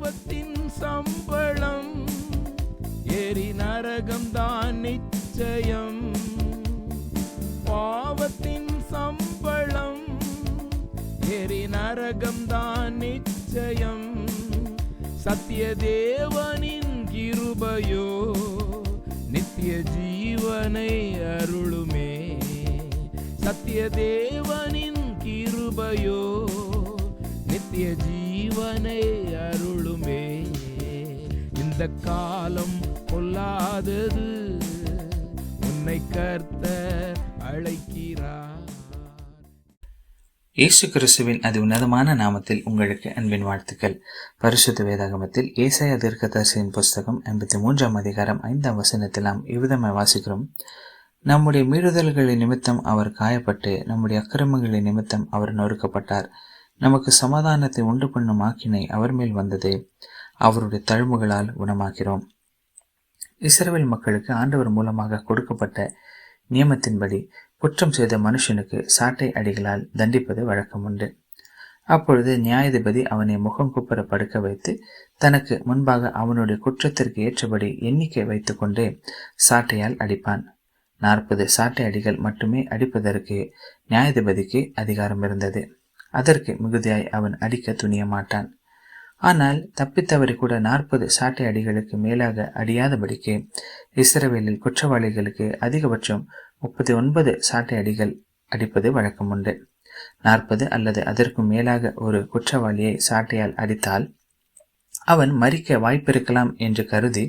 பாவத்தின் சம்பளம் எரி நரகம்தான் நிச்சயம். பாவத்தின் சம்பளம் எரி நரகம்தான் நிச்சயம். சத்திய தேவனின் கிருபையோ நித்திய ஜீவனை அருளுமே. சத்திய தேவனின் கிருபையோ நித்திய ஜீவனை அருளுமே. இந்த காலம் பொல்லாதது, உன்னை கர்த்தர் அழைக்கிறார். இயேசு கிறிஸ்துவின் அது உன்னதமான நாமத்தில் உங்களுக்கு அன்பின் வாழ்த்துக்கள். பரிசுத்த வேதாகமத்தில் ஏசாயா தீர்க்கதரிசியின் புஸ்தகம் 83ஆம் அதிகாரம் 5ஆம் வசனத்தில் நாம் இவ்விதமாய் வாசிக்கிறோம். நம்முடைய மீறுதல்களின் நிமித்தம் அவர் காயப்பட்டு, நம்முடைய அக்கிரமங்களின் நிமித்தம் அவர் நொறுக்கப்பட்டார். நமக்கு சமாதானத்தை உண்டு பண்ணும் ஆக்கினை அவர் மேல் வந்தது, அவருடைய தழும்புகளால் குணமாக்கிறோம். இஸ்ரவேல் மக்களுக்கு ஆண்டவர் மூலமாக கொடுக்கப்பட்ட நியமத்தின்படி குற்றம் செய்த மனுஷனுக்கு சாட்டை அடிகளால் தண்டிப்பது வழக்கம் உண்டு. அப்பொழுது நியாயாதிபதி அவனை முகம் குப்புற படுக்க வைத்து தனக்கு முன்பாக அவனுடைய குற்றத்திற்கு ஏற்றபடி எண்ணிக்கை வைத்து கொண்டு சாட்டையால் அடிப்பான். 40 சாட்டை அடிகள் மட்டுமே அடிப்பதற்கு நியாயாதிபதிக்கு அதிகாரம் இருந்தது. அதற்கு மிகுதியாய் அவன் அடிக்க துணிய மாட்டான். ஆனால் தப்பித்தவரை கூட 40 சாட்டை அடிகளுக்கு மேலாக அடியாதபடிக்கு இஸ்ரவேலில் குற்றவாளிகளுக்கு அதிகபட்சம் 39 சாட்டை அடிகள் அடிப்பது வழக்கம் உண்டு. 40 அல்லது அதற்கும் மேலாக ஒரு குற்றவாளியை சாட்டையால் அடித்தால் அவன் மரிக்க வாய்ப்பிருக்கலாம் என்று கருதி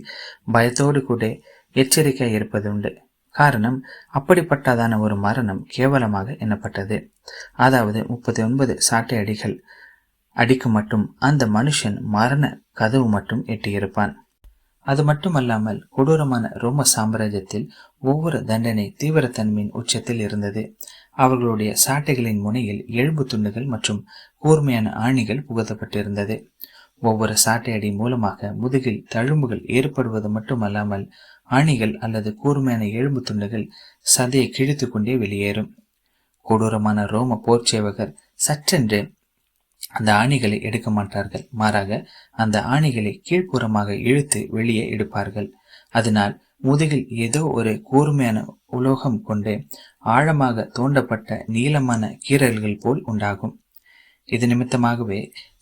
பயத்தோடு கூட எச்சரிக்கையாக இருப்பது உண்டு. காரணம், அப்படிப்பட்டதான ஒரு மரணம் கேவலமாக எண்ணப்பட்டது. அதாவது 39 சாட்டை அடிகள் அடிக்கும் மட்டும் அந்த மனுஷன் மரண கதவு மட்டும் எட்டியிருப்பான். அது மட்டுமல்லாமல் கொடூரமான ரோம சாம்ராஜ்யத்தில் ஒவ்வொரு தண்டனை தீவிரத்தன்மையின் உச்சத்தில் இருந்தது. அவர்களுடைய சாட்டைகளின் முனையில் எலும்பு துண்டுகள் மற்றும் கூர்மையான ஆணிகள் புகுத்தப்பட்டிருந்தது. ஒவ்வொரு சாட்டை அடி மூலமாக முதுகில் தழும்புகள் ஏற்படுவது மட்டுமல்லாமல் ஆணிகள் அல்லது கூர்மையான எலும்பு துண்டுகள் சதையை கிழித்து கொண்டே வெளியேறும். கொடூரமான ரோம போர்ச்சேவகர் சற்றென்று அந்த ஆணிகளை எடுக்க மாட்டார்கள். மாறாக அந்த ஆணிகளை கீழ்ப்புறமாக இழுத்து வெளியே எடுப்பார்கள். அதனால் முதுகில் ஏதோ ஒரு கூர்மையான உலோகம் கொண்டு ஆழமாக தோண்டப்பட்ட நீளமான கீறல்கள் போல் உண்டாகும். இது நிமித்தமாகவே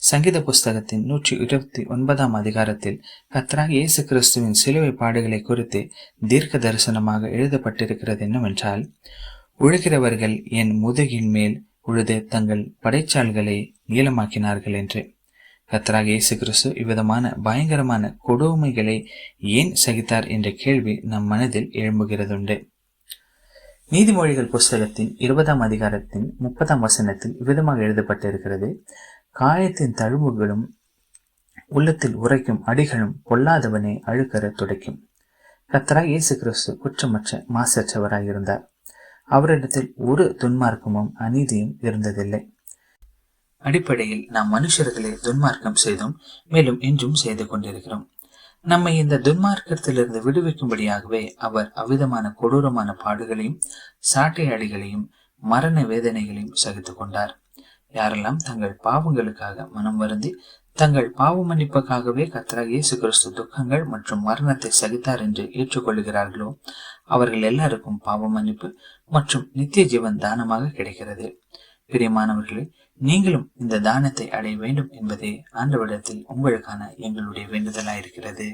சங்கீத புஸ்தகத்தின் 129ஆம் அதிகாரத்தில் கர்த்தராகிய இயேசு கிறிஸ்துவின் சிலுவை பாடுகளை குறித்து தீர்க்க தரிசனமாக எழுதப்பட்டிருக்கிறது என்னவென்றால், உழுகிறவர்கள் என் முதுகின் மேல் உழுது தங்கள் படைச்சால்களை நீளமாக்கினார்கள் என்று. கர்த்தராகிய இயேசு கிறிஸ்து இவ்விதமான பயங்கரமான கொடுமைகளை ஏன் சகித்தார் என்ற கேள்வி நம் மனதில் எழும்புகிறதுண்டு. நீதிமொழிகள் புஸ்தகத்தின் 20ஆம் அதிகாரத்தின் 30ஆம் வசனத்தில் இவ்விதமாக எழுதப்பட்டிருக்கிறது, காயத்தின் தழும்புகளும் உள்ளத்தில் உரைக்கும் அடிகளும் பொல்லாதவனை அழுக்கற துடைக்கும். கர்த்தராகிய இயேசு கிறிஸ்து குற்றமற்ற மாசற்றவராயிருந்தார். அவரிடத்தில் ஒரு துன்மார்க்கமும் அநீதியும் இருந்ததில்லை. அடிப்படையில் நாம் மனுஷர்களை துன்மார்க்கம் செய்தோம், மேலும் இன்றும் செய்து கொண்டிருக்கிறோம். நம்மை இந்த துன்மார்க்கத்திலிருந்து விடுவிக்கும்படியாகவே அவர் அவ்விதமான கொடூரமான பாடுகளையும் சாட்டை அடிகளையும் மரண வேதனைகளையும் சகித்துக் கொண்டார். யாரெல்லாம் தங்கள் பாவங்களுக்காக மனம் வருந்தி தங்கள் பாவ மன்னிப்புக்காகவே கர்த்தராகிய இயேசு கிறிஸ்து துக்கங்கள் மற்றும் மரணத்தை சகித்தார் என்று ஏற்றுக்கொள்கிறார்களோ அவர்கள் எல்லாருக்கும் பாவ மன்னிப்பு மற்றும் நித்திய ஜீவன் தானமாக கிடைக்கிறது. பிரியமானவர்களே, நீங்களும் இந்த தானத்தை அடைய வேண்டும் என்பதே ஆண்டவரிடத்தில் உங்களுக்கான எங்களுடைய வேண்டுதலாயிருக்கிறது.